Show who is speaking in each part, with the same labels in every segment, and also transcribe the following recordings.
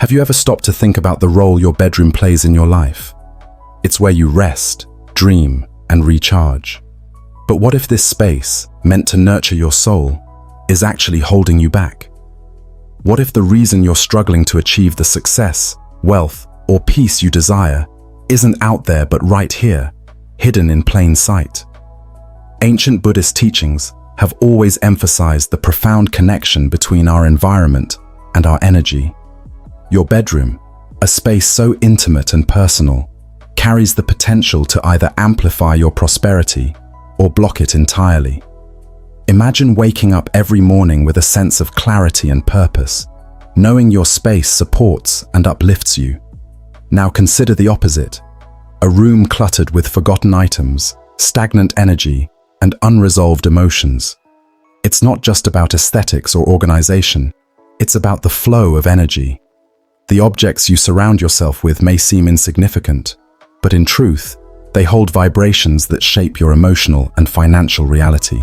Speaker 1: Have you ever stopped to think about the role your bedroom plays in your life? It's where you rest, dream, and recharge. But what if this space, meant to nurture your soul, is actually holding you back? What if the reason you're struggling to achieve the success, wealth, or peace you desire isn't out there but right here, hidden in plain sight? Ancient Buddhist teachings have always emphasized the profound connection between our environment and our energy. Your bedroom, a space so intimate and personal, carries the potential to either amplify your prosperity or block it entirely. Imagine waking up every morning with a sense of clarity and purpose, knowing your space supports and uplifts you. Now consider the opposite: a room cluttered with forgotten items, stagnant energy, and unresolved emotions. It's not just about aesthetics or organization, it's about the flow of energy. The objects you surround yourself with may seem insignificant, but in truth, they hold vibrations that shape your emotional and financial reality.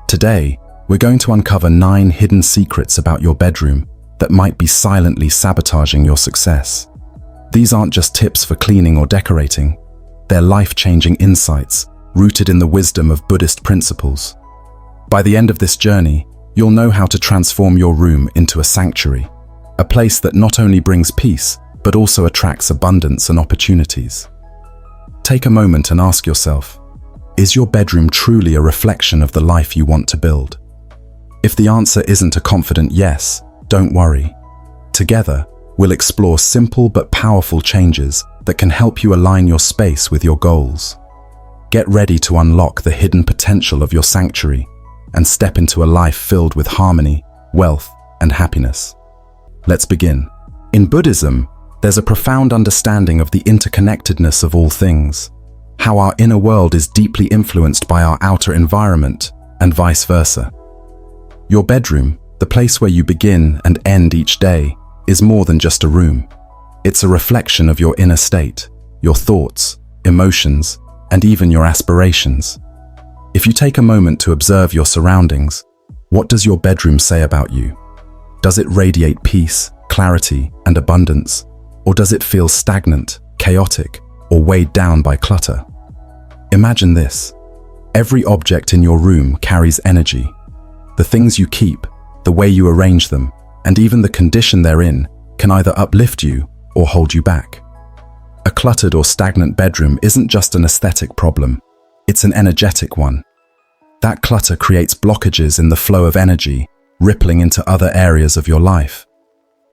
Speaker 1: Today, we're going to uncover 9 hidden secrets about your bedroom that might be silently sabotaging your success. These aren't just tips for cleaning or decorating, they're life-changing insights rooted in the wisdom of Buddhist principles. By the end of this journey, you'll know how to transform your room into a sanctuary, a place that not only brings peace, but also attracts abundance and opportunities. Take a moment and ask yourself, is your bedroom truly a reflection of the life you want to build? If the answer isn't a confident yes, don't worry. Together, we'll explore simple but powerful changes that can help you align your space with your goals. Get ready to unlock the hidden potential of your sanctuary and step into a life filled with harmony, wealth, and happiness. Let's begin. In Buddhism, there's a profound understanding of the interconnectedness of all things, how our inner world is deeply influenced by our outer environment, and vice versa. Your bedroom, the place where you begin and end each day, is more than just a room. It's a reflection of your inner state, your thoughts, emotions, and even your aspirations. If you take a moment to observe your surroundings, what does your bedroom say about you? Does it radiate peace, clarity, and abundance? Or does it feel stagnant, chaotic, or weighed down by clutter? Imagine this. Every object in your room carries energy. The things you keep, the way you arrange them, and even the condition they're in can either uplift you or hold you back. A cluttered or stagnant bedroom isn't just an aesthetic problem, it's an energetic one. That clutter creates blockages in the flow of energy, rippling into other areas of your life.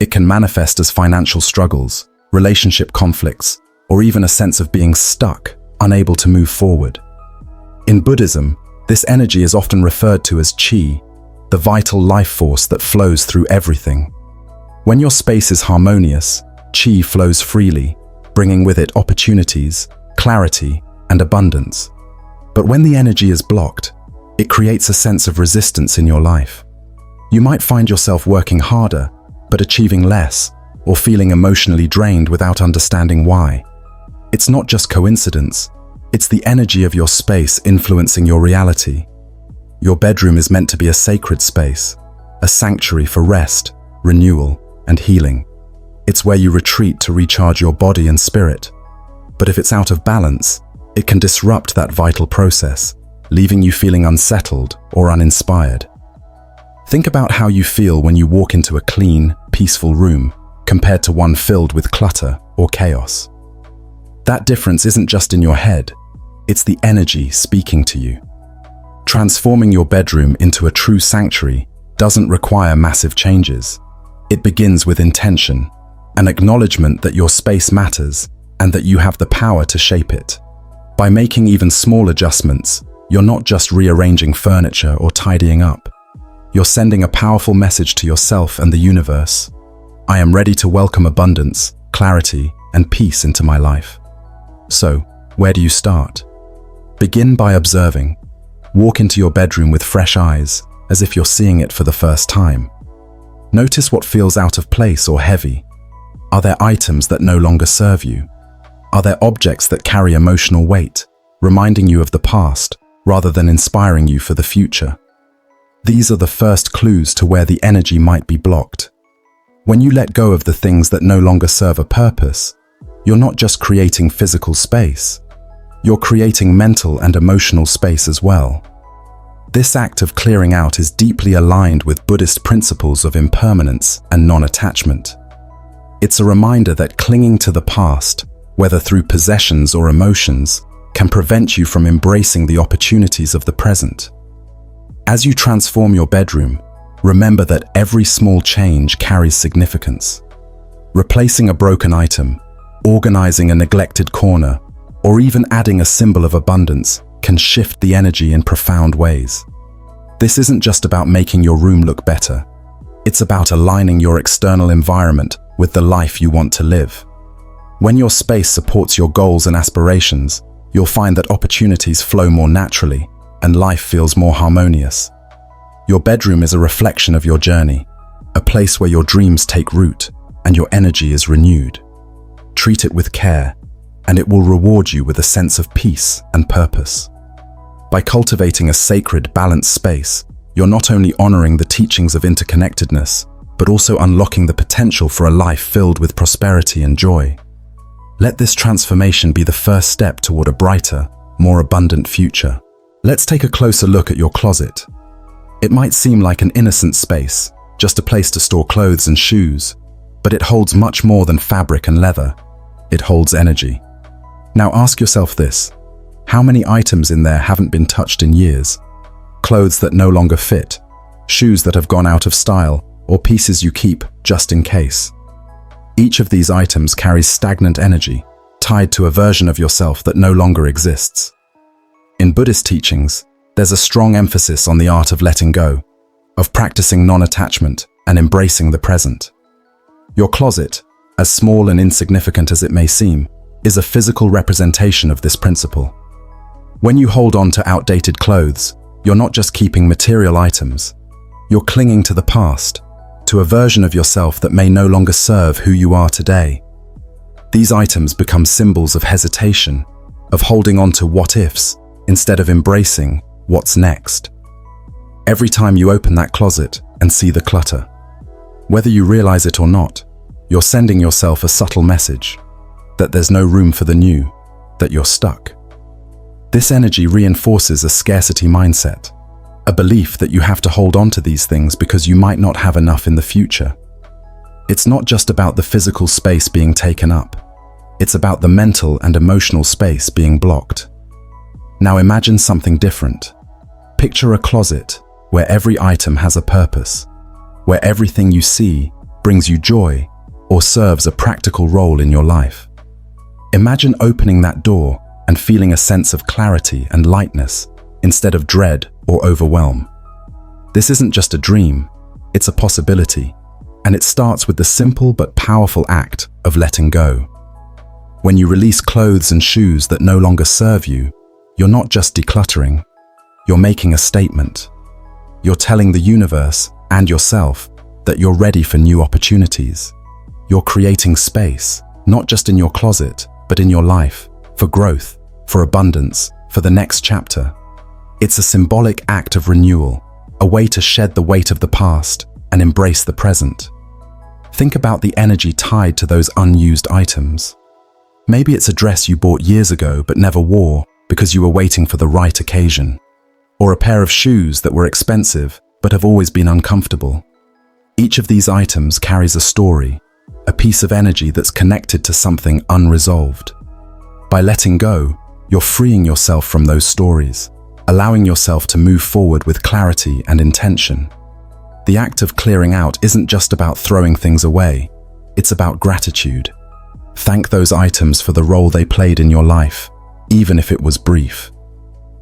Speaker 1: It can manifest as financial struggles, relationship conflicts, or even a sense of being stuck, unable to move forward. In Buddhism, this energy is often referred to as qi, the vital life force that flows through everything. When your space is harmonious, qi flows freely, bringing with it opportunities, clarity, and abundance. But when the energy is blocked, it creates a sense of resistance in your life. You might find yourself working harder, but achieving less, or feeling emotionally drained without understanding why. It's not just coincidence, it's the energy of your space influencing your reality. Your bedroom is meant to be a sacred space, a sanctuary for rest, renewal, and healing. It's where you retreat to recharge your body and spirit. But if it's out of balance, it can disrupt that vital process, leaving you feeling unsettled or uninspired. Think about how you feel when you walk into a clean, peaceful room compared to one filled with clutter or chaos. That difference isn't just in your head, it's the energy speaking to you. Transforming your bedroom into a true sanctuary doesn't require massive changes. It begins with intention, an acknowledgement that your space matters and that you have the power to shape it. By making even small adjustments, you're not just rearranging furniture or tidying up. You're sending a powerful message to yourself and the universe. I am ready to welcome abundance, clarity, and peace into my life. So, where do you start? Begin by observing. Walk into your bedroom with fresh eyes, as if you're seeing it for the first time. Notice what feels out of place or heavy. Are there items that no longer serve you? Are there objects that carry emotional weight, reminding you of the past rather than inspiring you for the future? These are the first clues to where the energy might be blocked. When you let go of the things that no longer serve a purpose, you're not just creating physical space, you're creating mental and emotional space as well. This act of clearing out is deeply aligned with Buddhist principles of impermanence and non-attachment. It's a reminder that clinging to the past, whether through possessions or emotions, can prevent you from embracing the opportunities of the present. As you transform your bedroom, remember that every small change carries significance. Replacing a broken item, organizing a neglected corner, or even adding a symbol of abundance can shift the energy in profound ways. This isn't just about making your room look better. It's about aligning your external environment with the life you want to live. When your space supports your goals and aspirations, you'll find that opportunities flow more naturally and life feels more harmonious. Your bedroom is a reflection of your journey, a place where your dreams take root and your energy is renewed. Treat it with care, and it will reward you with a sense of peace and purpose. By cultivating a sacred, balanced space, you're not only honoring the teachings of interconnectedness, but also unlocking the potential for a life filled with prosperity and joy. Let this transformation be the first step toward a brighter, more abundant future. Let's take a closer look at your closet. It might seem like an innocent space, just a place to store clothes and shoes, but it holds much more than fabric and leather. It holds energy. Now ask yourself this: how many items in there haven't been touched in years? Clothes that no longer fit, shoes that have gone out of style, or pieces you keep just in case. Each of these items carries stagnant energy, tied to a version of yourself that no longer exists. In Buddhist teachings, there's a strong emphasis on the art of letting go, of practicing non-attachment and embracing the present. Your closet, as small and insignificant as it may seem, is a physical representation of this principle. When you hold on to outdated clothes, you're not just keeping material items, you're clinging to the past, to a version of yourself that may no longer serve who you are today. These items become symbols of hesitation, of holding on to what-ifs, instead of embracing what's next. Every time you open that closet and see the clutter, whether you realize it or not, you're sending yourself a subtle message that there's no room for the new, that you're stuck. This energy reinforces a scarcity mindset, a belief that you have to hold on to these things because you might not have enough in the future. It's not just about the physical space being taken up. It's about the mental and emotional space being blocked. Now imagine something different. Picture a closet where every item has a purpose, where everything you see brings you joy or serves a practical role in your life. Imagine opening that door and feeling a sense of clarity and lightness instead of dread or overwhelm. This isn't just a dream, it's a possibility, and it starts with the simple but powerful act of letting go. When you release clothes and shoes that no longer serve you, you're not just decluttering, you're making a statement. You're telling the universe and yourself that you're ready for new opportunities. You're creating space, not just in your closet, but in your life, for growth, for abundance, for the next chapter. It's a symbolic act of renewal, a way to shed the weight of the past and embrace the present. Think about the energy tied to those unused items. Maybe it's a dress you bought years ago but never wore because you were waiting for the right occasion, or a pair of shoes that were expensive but have always been uncomfortable. Each of these items carries a story, a piece of energy that's connected to something unresolved. By letting go, you're freeing yourself from those stories, allowing yourself to move forward with clarity and intention. The act of clearing out isn't just about throwing things away, it's about gratitude. Thank those items for the role they played in your life, even if it was brief.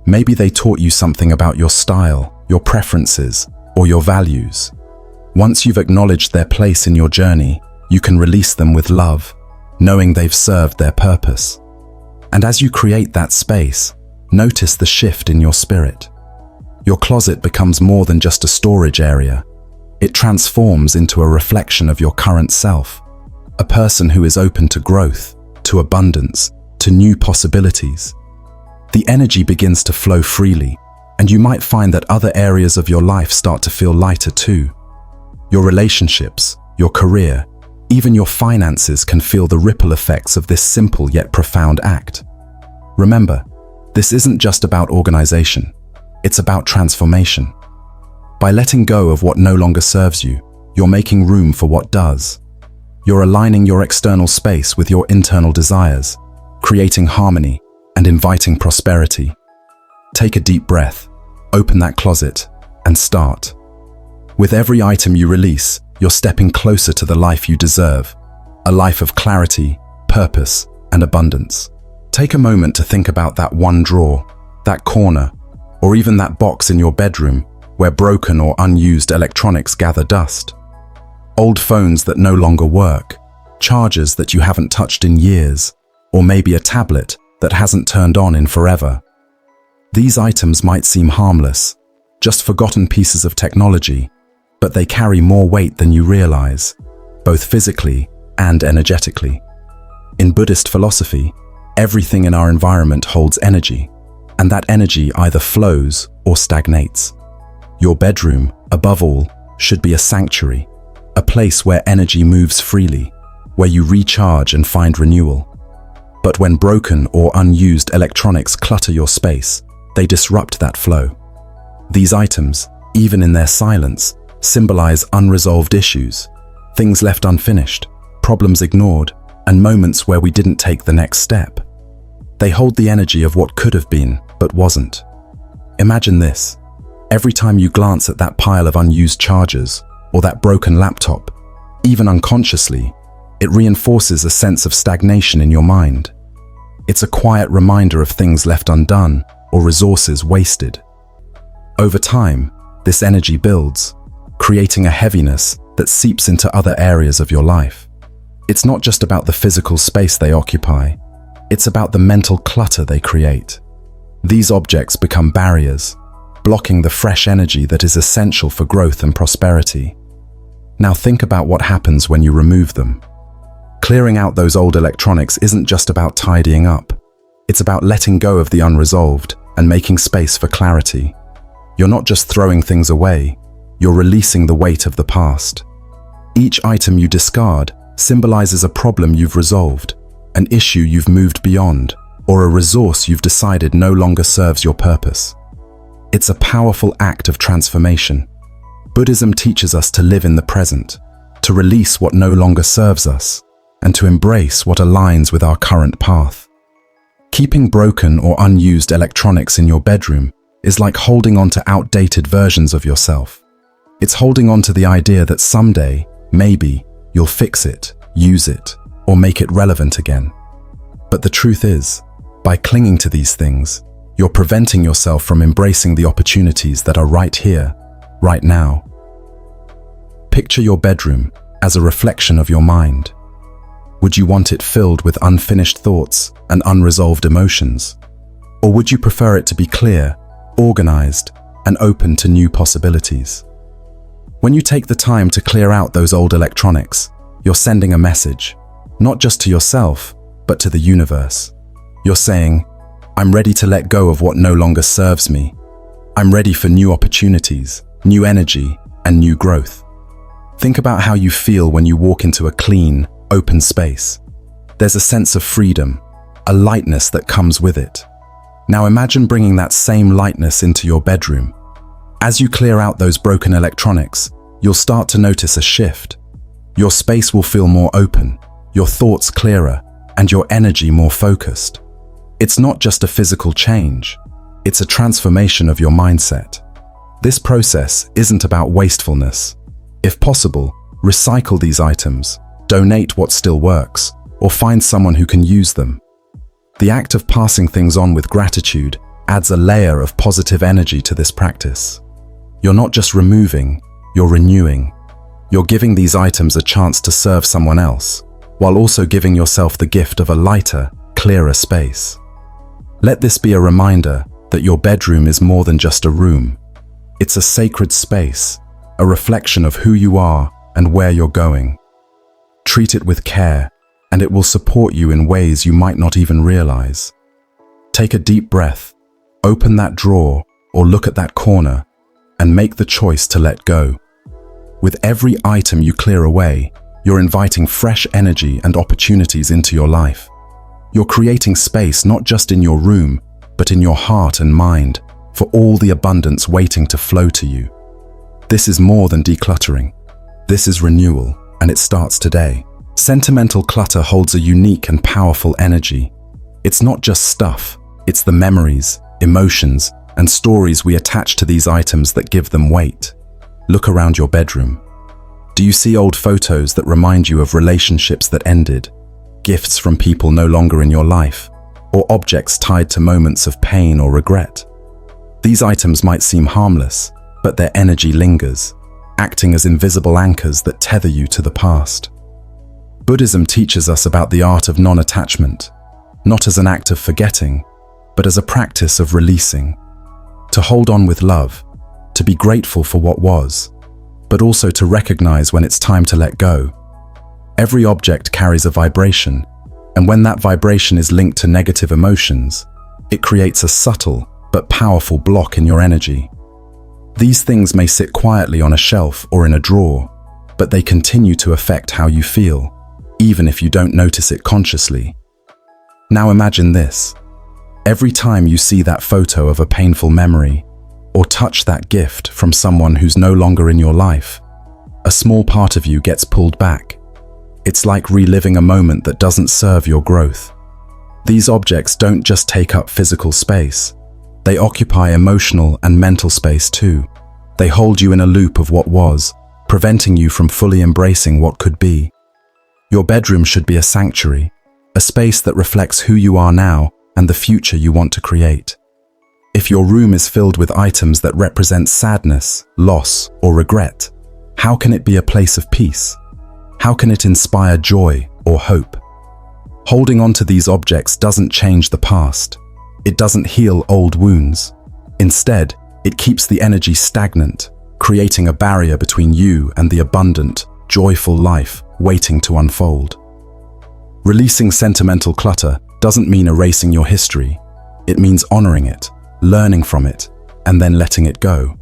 Speaker 1: Maybe they taught you something about your style, your preferences, or your values. Once you've acknowledged their place in your journey, you can release them with love, knowing they've served their purpose. And as you create that space, notice the shift in your spirit. Your closet becomes more than just a storage area. It transforms into a reflection of your current self, a person who is open to growth, to abundance, to new possibilities. The energy begins to flow freely, and you might find that other areas of your life start to feel lighter too. Your relationships, your career, even your finances can feel the ripple effects of this simple yet profound act. Remember, this isn't just about organization, it's about transformation. By letting go of what no longer serves you, you're making room for what does. You're aligning your external space with your internal desires, creating harmony and inviting prosperity. Take a deep breath, open that closet, and start. With every item you release, you're stepping closer to the life you deserve, a life of clarity, purpose, and abundance. Take a moment to think about that one drawer, that corner, or even that box in your bedroom where broken or unused electronics gather dust. Old phones that no longer work, chargers that you haven't touched in years, or maybe a tablet that hasn't turned on in forever. These items might seem harmless, just forgotten pieces of technology, but they carry more weight than you realize, both physically and energetically. In Buddhist philosophy, everything in our environment holds energy, and that energy either flows or stagnates. Your bedroom, above all, should be a sanctuary, a place where energy moves freely, where you recharge and find renewal. But when broken or unused electronics clutter your space, they disrupt that flow. These items, even in their silence, symbolize unresolved issues, things left unfinished, problems ignored, and moments where we didn't take the next step. They hold the energy of what could have been, but wasn't. Imagine this. Every time you glance at that pile of unused chargers or that broken laptop, even unconsciously, it reinforces a sense of stagnation in your mind. It's a quiet reminder of things left undone or resources wasted. Over time, this energy builds, creating a heaviness that seeps into other areas of your life. It's not just about the physical space they occupy, it's about the mental clutter they create. These objects become barriers, blocking the fresh energy that is essential for growth and prosperity. Now think about what happens when you remove them. Clearing out those old electronics isn't just about tidying up. It's about letting go of the unresolved and making space for clarity. You're not just throwing things away, you're releasing the weight of the past. Each item you discard symbolizes a problem you've resolved, an issue you've moved beyond, or a resource you've decided no longer serves your purpose. It's a powerful act of transformation. Buddhism teaches us to live in the present, to release what no longer serves us, and to embrace what aligns with our current path. Keeping broken or unused electronics in your bedroom is like holding on to outdated versions of yourself. It's holding on to the idea that someday, maybe, you'll fix it, use it, or make it relevant again. But the truth is, by clinging to these things, you're preventing yourself from embracing the opportunities that are right here, right now. Picture your bedroom as a reflection of your mind. Would you want it filled with unfinished thoughts and unresolved emotions? Or would you prefer it to be clear, organized, and open to new possibilities? When you take the time to clear out those old electronics, you're sending a message, not just to yourself, but to the universe. You're saying, I'm ready to let go of what no longer serves me. I'm ready for new opportunities, new energy, and new growth. Think about how you feel when you walk into a clean, open space. There's a sense of freedom, a lightness that comes with it. Now imagine bringing that same lightness into your bedroom. As you clear out those broken electronics, you'll start to notice a shift. Your space will feel more open, your thoughts clearer, and your energy more focused. It's not just a physical change, it's a transformation of your mindset. This process isn't about wastefulness. If possible, recycle these items, donate what still works, or find someone who can use them. The act of passing things on with gratitude adds a layer of positive energy to this practice. You're not just removing, you're renewing. You're giving these items a chance to serve someone else, while also giving yourself the gift of a lighter, clearer space. Let this be a reminder that your bedroom is more than just a room. It's a sacred space, a reflection of who you are and where you're going. Treat it with care, and it will support you in ways you might not even realize. Take a deep breath, open that drawer, or look at that corner, and make the choice to let go. With every item you clear away, you're inviting fresh energy and opportunities into your life. You're creating space not just in your room, but in your heart and mind, for all the abundance waiting to flow to you. This is more than decluttering. This is renewal, and it starts today. Sentimental clutter holds a unique and powerful energy. It's not just stuff, it's the memories, emotions, and stories we attach to these items that give them weight. Look around your bedroom. Do you see old photos that remind you of relationships that ended, gifts from people no longer in your life, or objects tied to moments of pain or regret? These items might seem harmless, but their energy lingers, acting as invisible anchors that tether you to the past. Buddhism teaches us about the art of non-attachment, not as an act of forgetting, but as a practice of releasing. To hold on with love, to be grateful for what was, but also to recognize when it's time to let go. Every object carries a vibration, and when that vibration is linked to negative emotions, it creates a subtle but powerful block in your energy. These things may sit quietly on a shelf or in a drawer, but they continue to affect how you feel, even if you don't notice it consciously. Now imagine this. Every time you see that photo of a painful memory, or touch that gift from someone who's no longer in your life, a small part of you gets pulled back. It's like reliving a moment that doesn't serve your growth. These objects don't just take up physical space. They occupy emotional and mental space too. They hold you in a loop of what was, preventing you from fully embracing what could be. Your bedroom should be a sanctuary, a space that reflects who you are now and the future you want to create. If your room is filled with items that represent sadness, loss, or regret, how can it be a place of peace? How can it inspire joy or hope? Holding on to these objects doesn't change the past. It doesn't heal old wounds. Instead, it keeps the energy stagnant, creating a barrier between you and the abundant, joyful life waiting to unfold. Releasing sentimental clutter doesn't mean erasing your history. It means honoring it, learning from it, and then letting it go.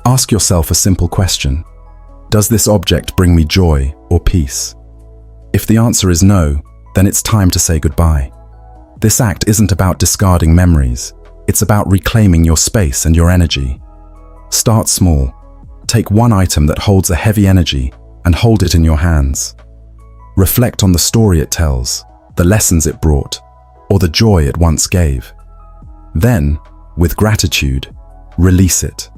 Speaker 1: Ask yourself a simple question. Does this object bring me joy or peace? If the answer is no, then it's time to say goodbye. This act isn't about discarding memories. It's about reclaiming your space and your energy. Start small. Take one item that holds a heavy energy and hold it in your hands. Reflect on the story it tells, the lessons it brought, or the joy it once gave. Then, with gratitude, release it.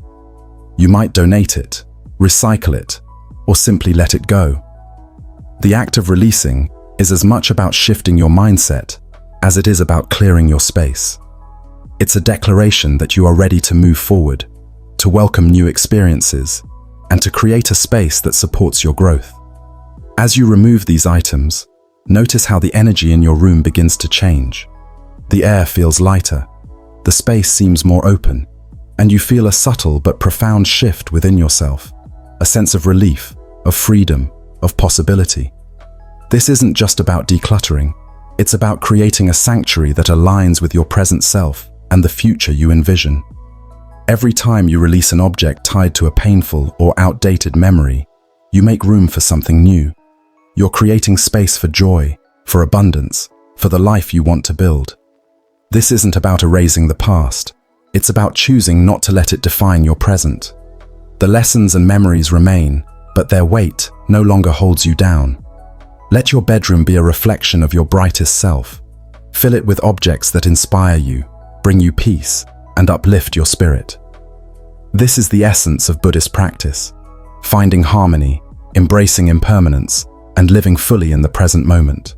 Speaker 1: You might donate it, recycle it, or simply let it go. The act of releasing is as much about shifting your mindset as it is about clearing your space. It's a declaration that you are ready to move forward, to welcome new experiences, and to create a space that supports your growth. As you remove these items, notice how the energy in your room begins to change. The air feels lighter, the space seems more open, and you feel a subtle but profound shift within yourself, a sense of relief, of freedom, of possibility. This isn't just about decluttering, it's about creating a sanctuary that aligns with your present self and the future you envision. Every time you release an object tied to a painful or outdated memory, you make room for something new. You're creating space for joy, for abundance, for the life you want to build. This isn't about erasing the past. It's about choosing not to let it define your present. The lessons and memories remain, but their weight no longer holds you down. Let your bedroom be a reflection of your brightest self. Fill it with objects that inspire you, bring you peace, and uplift your spirit. This is the essence of Buddhist practice, finding harmony, embracing impermanence, and living fully in the present moment.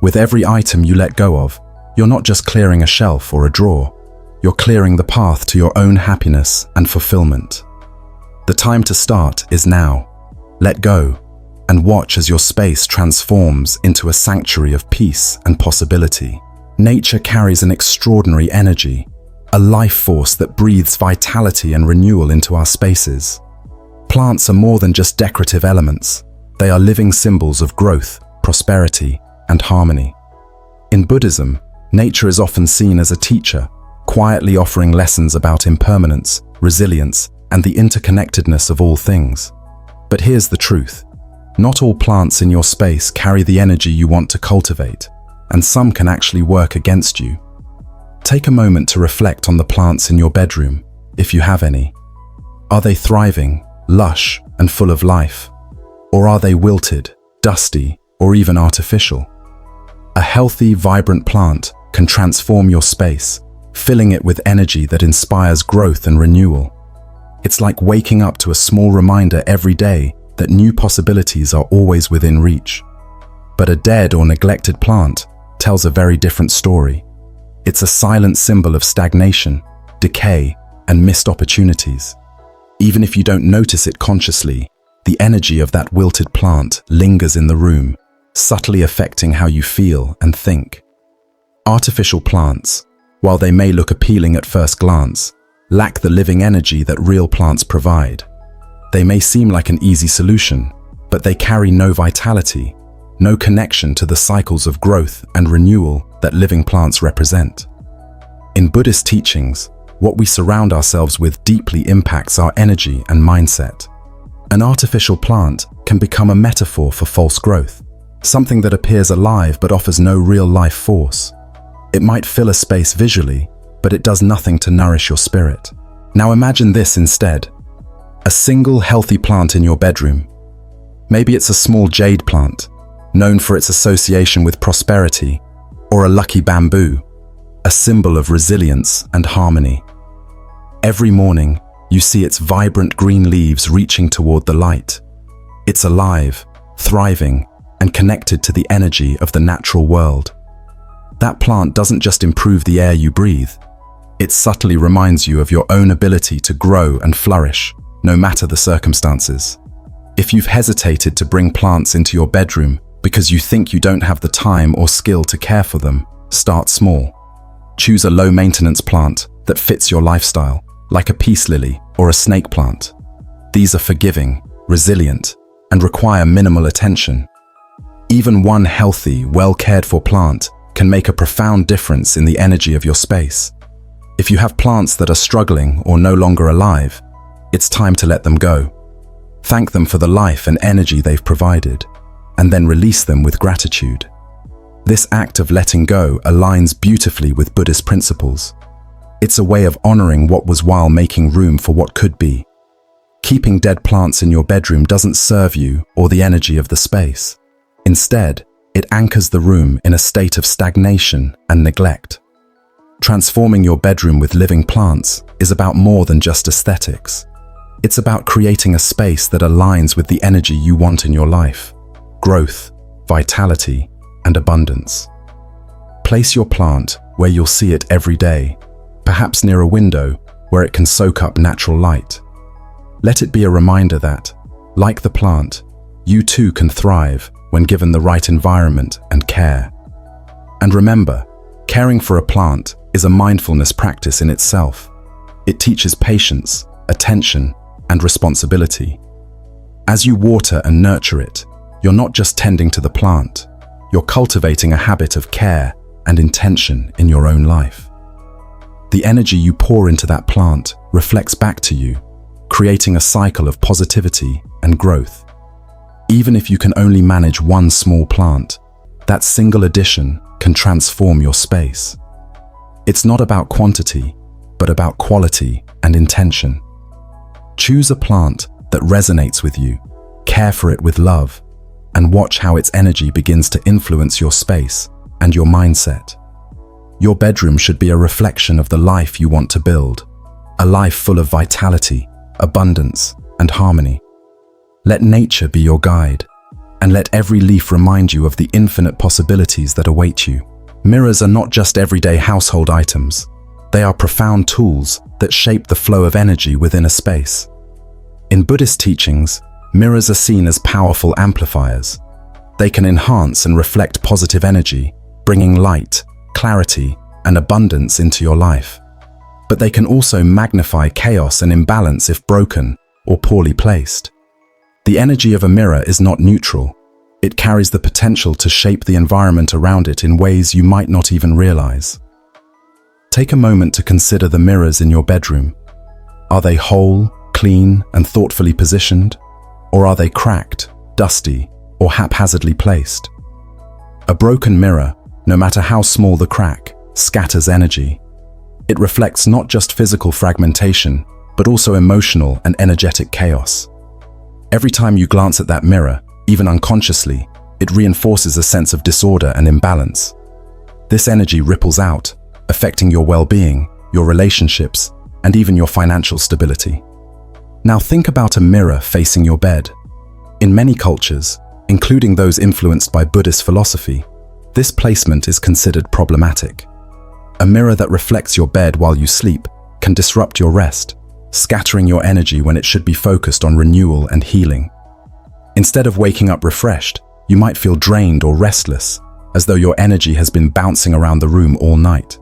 Speaker 1: With every item you let go of, you're not just clearing a shelf or a drawer, you're clearing the path to your own happiness and fulfillment. The time to start is now. Let go, and watch as your space transforms into a sanctuary of peace and possibility. Nature carries an extraordinary energy, a life force that breathes vitality and renewal into our spaces. Plants are more than just decorative elements. They are living symbols of growth, prosperity, and harmony. In Buddhism, nature is often seen as a teacher, quietly offering lessons about impermanence, resilience, and the interconnectedness of all things. But here's the truth. Not all plants in your space carry the energy you want to cultivate, and some can actually work against you. Take a moment to reflect on the plants in your bedroom, if you have any. Are they thriving, lush, and full of life? Or are they wilted, dusty, or even artificial? A healthy, vibrant plant can transform your space, filling it with energy that inspires growth and renewal. It's like waking up to a small reminder every day that new possibilities are always within reach. But a dead or neglected plant tells a very different story. It's a silent symbol of stagnation, decay, and missed opportunities. Even if you don't notice it consciously, the energy of that wilted plant lingers in the room, subtly affecting how you feel and think. Artificial plants, while they may look appealing at first glance, lack the living energy that real plants provide. They may seem like an easy solution, but they carry no vitality, no connection to the cycles of growth and renewal that living plants represent. In Buddhist teachings, what we surround ourselves with deeply impacts our energy and mindset. An artificial plant can become a metaphor for false growth, something that appears alive but offers no real life force. It might fill a space visually, but it does nothing to nourish your spirit. Now imagine this instead. A single healthy plant in your bedroom. Maybe it's a small jade plant, known for its association with prosperity, or a lucky bamboo, a symbol of resilience and harmony. Every morning, you see its vibrant green leaves reaching toward the light. It's alive, thriving, and connected to the energy of the natural world. That plant doesn't just improve the air you breathe. It subtly reminds you of your own ability to grow and flourish, no matter the circumstances. If you've hesitated to bring plants into your bedroom because you think you don't have the time or skill to care for them, start small. Choose a low-maintenance plant that fits your lifestyle, like a peace lily or a snake plant. These are forgiving, resilient, and require minimal attention. Even one healthy, well-cared-for plant can make a profound difference in the energy of your space. If you have plants that are struggling or no longer alive, it's time to let them go. Thank them for the life and energy they've provided, and then release them with gratitude. This act of letting go aligns beautifully with Buddhist principles. It's a way of honoring what was while making room for what could be. Keeping dead plants in your bedroom doesn't serve you or the energy of the space. Instead, it anchors the room in a state of stagnation and neglect. Transforming your bedroom with living plants is about more than just aesthetics. It's about creating a space that aligns with the energy you want in your life: growth, vitality, and abundance. Place your plant where you'll see it every day, perhaps near a window where it can soak up natural light. Let it be a reminder that, like the plant, you too can thrive when given the right environment and care. And remember, caring for a plant is a mindfulness practice in itself. It teaches patience, attention, and responsibility. As you water and nurture it, you're not just tending to the plant, you're cultivating a habit of care and intention in your own life. The energy you pour into that plant reflects back to you, creating a cycle of positivity and growth. Even if you can only manage one small plant, that single addition can transform your space. It's not about quantity, but about quality and intention. Choose a plant that resonates with you, care for it with love, and watch how its energy begins to influence your space and your mindset. Your bedroom should be a reflection of the life you want to build, a life full of vitality, abundance, and harmony. Let nature be your guide, and let every leaf remind you of the infinite possibilities that await you. Mirrors are not just everyday household items. They are profound tools that shape the flow of energy within a space. In Buddhist teachings, mirrors are seen as powerful amplifiers. They can enhance and reflect positive energy, bringing light, clarity, and abundance into your life. But they can also magnify chaos and imbalance if broken or poorly placed. The energy of a mirror is not neutral. It carries the potential to shape the environment around it in ways you might not even realize. Take a moment to consider the mirrors in your bedroom. Are they whole, clean, and thoughtfully positioned? Or are they cracked, dusty, or haphazardly placed? A broken mirror, no matter how small the crack, scatters energy. It reflects not just physical fragmentation, but also emotional and energetic chaos. Every time you glance at that mirror, even unconsciously, it reinforces a sense of disorder and imbalance. This energy ripples out, affecting your well-being, your relationships, and even your financial stability. Now think about a mirror facing your bed. In many cultures, including those influenced by Buddhist philosophy, this placement is considered problematic. A mirror that reflects your bed while you sleep can disrupt your rest, scattering your energy when it should be focused on renewal and healing. Instead of waking up refreshed, you might feel drained or restless, as though your energy has been bouncing around the room all night.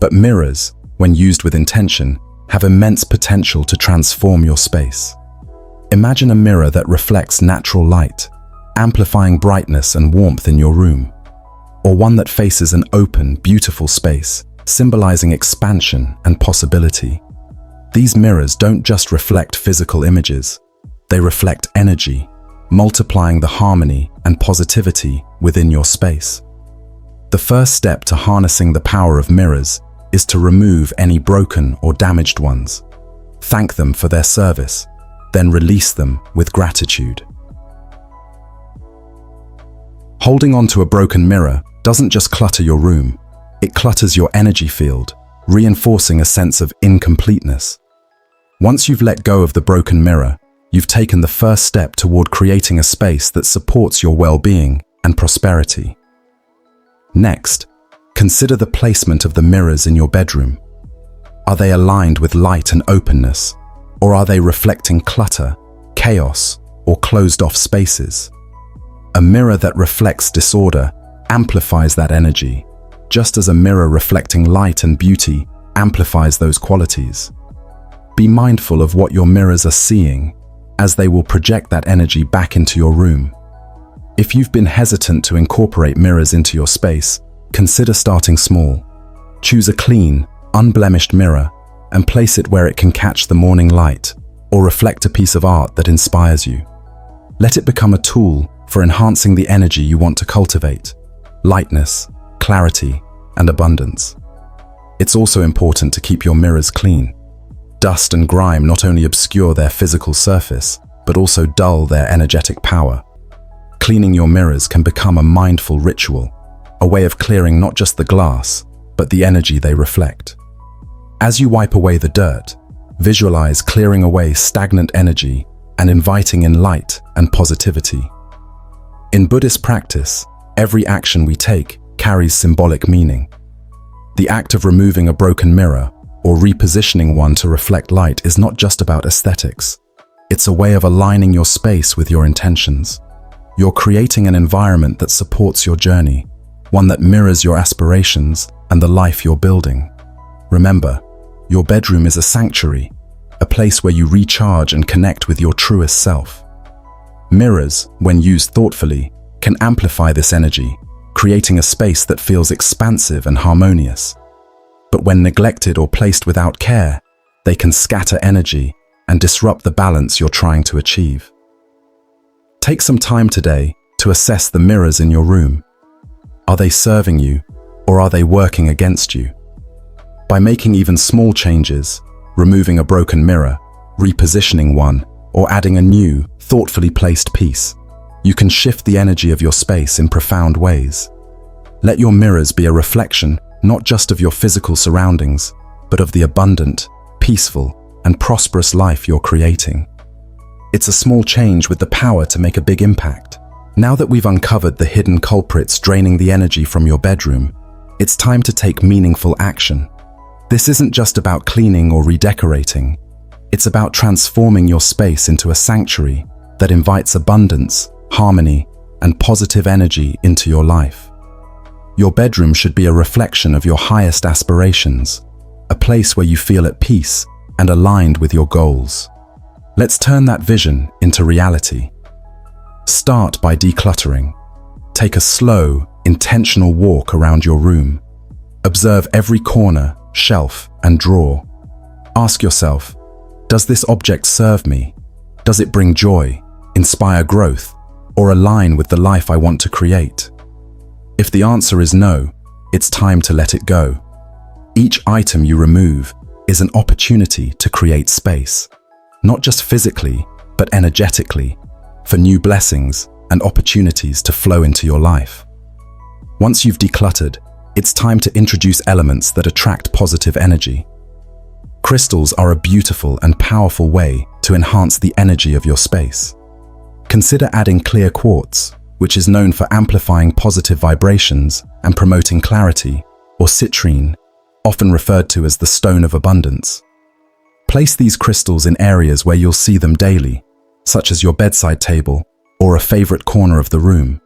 Speaker 1: But mirrors, when used with intention, have immense potential to transform your space. Imagine a mirror that reflects natural light, amplifying brightness and warmth in your room, or one that faces an open, beautiful space, symbolizing expansion and possibility. These mirrors don't just reflect physical images, they reflect energy, multiplying the harmony and positivity within your space. The first step to harnessing the power of mirrors is to remove any broken or damaged ones. Thank them for their service, then release them with gratitude. Holding on to a broken mirror doesn't just clutter your room, it clutters your energy field, reinforcing a sense of incompleteness. Once you've let go of the broken mirror, you've taken the first step toward creating a space that supports your well-being and prosperity. Next, consider the placement of the mirrors in your bedroom. Are they aligned with light and openness, or are they reflecting clutter, chaos, or closed-off spaces? A mirror that reflects disorder amplifies that energy, just as a mirror reflecting light and beauty amplifies those qualities. Be mindful of what your mirrors are seeing, as they will project that energy back into your room. If you've been hesitant to incorporate mirrors into your space, consider starting small. Choose a clean, unblemished mirror and place it where it can catch the morning light or reflect a piece of art that inspires you. Let it become a tool for enhancing the energy you want to cultivate: lightness, clarity, and abundance. It's also important to keep your mirrors clean. Dust and grime not only obscure their physical surface, but also dull their energetic power. Cleaning your mirrors can become a mindful ritual, a way of clearing not just the glass, but the energy they reflect. As you wipe away the dirt, visualize clearing away stagnant energy and inviting in light and positivity. In Buddhist practice, every action we take carries symbolic meaning. The act of removing a broken mirror or repositioning one to reflect light is not just about aesthetics. It's a way of aligning your space with your intentions. You're creating an environment that supports your journey, one that mirrors your aspirations and the life you're building. Remember, your bedroom is a sanctuary, a place where you recharge and connect with your truest self. Mirrors, when used thoughtfully, can amplify this energy, creating a space that feels expansive and harmonious. But when neglected or placed without care, they can scatter energy and disrupt the balance you're trying to achieve. Take some time today to assess the mirrors in your room. Are they serving you, or are they working against you? By making even small changes, removing a broken mirror, repositioning one, or adding a new, thoughtfully placed piece, you can shift the energy of your space in profound ways. Let your mirrors be a reflection not just of your physical surroundings, but of the abundant, peaceful, and prosperous life you're creating. It's a small change with the power to make a big impact. Now that we've uncovered the hidden culprits draining the energy from your bedroom, it's time to take meaningful action. This isn't just about cleaning or redecorating. It's about transforming your space into a sanctuary that invites abundance, harmony, and positive energy into your life. Your bedroom should be a reflection of your highest aspirations, a place where you feel at peace and aligned with your goals. Let's turn that vision into reality. Start by decluttering. Take a slow, intentional walk around your room. Observe every corner, shelf, and drawer. Ask yourself, does this object serve me? Does it bring joy, inspire growth, or align with the life I want to create? If the answer is no, it's time to let it go. Each item you remove is an opportunity to create space, not just physically, but energetically, for new blessings and opportunities to flow into your life. Once you've decluttered, it's time to introduce elements that attract positive energy. Crystals are a beautiful and powerful way to enhance the energy of your space. Consider adding clear quartz, which is known for amplifying positive vibrations and promoting clarity, or citrine, often referred to as the stone of abundance. Place these crystals in areas where you'll see them daily, such as your bedside table or a favorite corner of the room.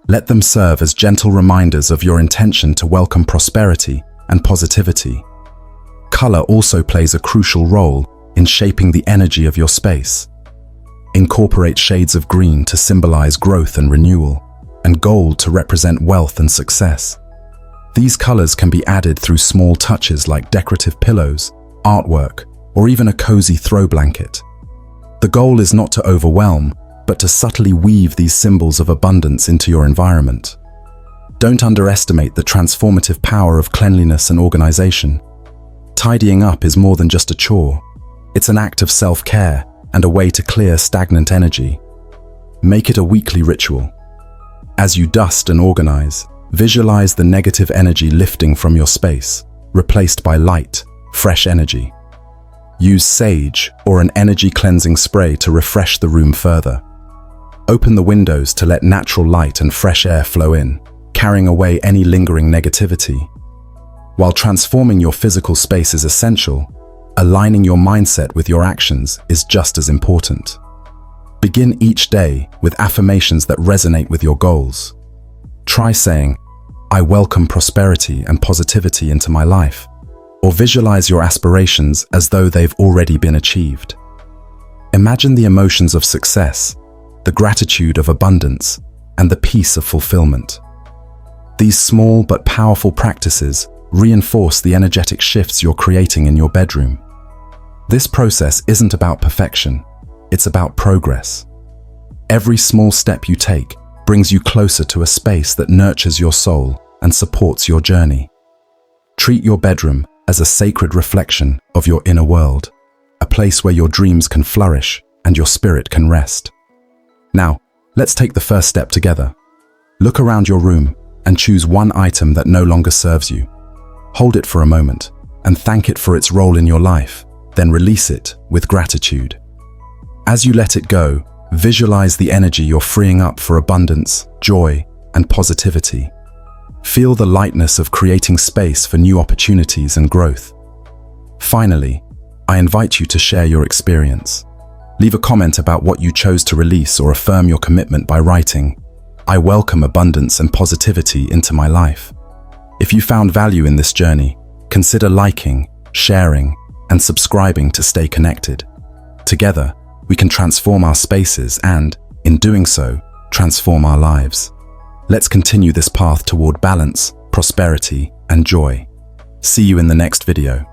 Speaker 1: Let them serve as gentle reminders of your intention to welcome prosperity and positivity. Color also plays a crucial role in shaping the energy of your space. Incorporate shades of green to symbolize growth and renewal, and gold to represent wealth and success. These colors can be added through small touches like decorative pillows, artwork, or even a cozy throw blanket. The goal is not to overwhelm, but to subtly weave these symbols of abundance into your environment. Don't underestimate the transformative power of cleanliness and organization. Tidying up is more than just a chore. It's an act of self-care and a way to clear stagnant energy. Make it a weekly ritual. As you dust and organize, visualize the negative energy lifting from your space, replaced by light, fresh energy. Use sage or an energy cleansing spray to refresh the room further. Open the windows to let natural light and fresh air flow in, carrying away any lingering negativity. While transforming your physical space is essential, aligning your mindset with your actions is just as important. Begin each day with affirmations that resonate with your goals. Try saying, "I welcome prosperity and positivity into my life," or visualize your aspirations as though they've already been achieved. Imagine the emotions of success, the gratitude of abundance, and the peace of fulfillment. These small but powerful practices reinforce the energetic shifts you're creating in your bedroom. This process isn't about perfection, it's about progress. Every small step you take brings you closer to a space that nurtures your soul and supports your journey. Treat your bedroom as a sacred reflection of your inner world, a place where your dreams can flourish and your spirit can rest. Now, let's take the first step together. Look around your room and choose one item that no longer serves you. Hold it for a moment and thank it for its role in your life, then release it with gratitude. As you let it go, visualize the energy you're freeing up for abundance, joy, and positivity. Feel the lightness of creating space for new opportunities and growth. Finally, I invite you to share your experience. Leave a comment about what you chose to release or affirm your commitment by writing, "I welcome abundance and positivity into my life." If you found value in this journey, consider liking, sharing, and subscribing to stay connected. Together, we can transform our spaces and, in doing so, transform our lives. Let's continue this path toward balance, prosperity, and joy. See you in the next video.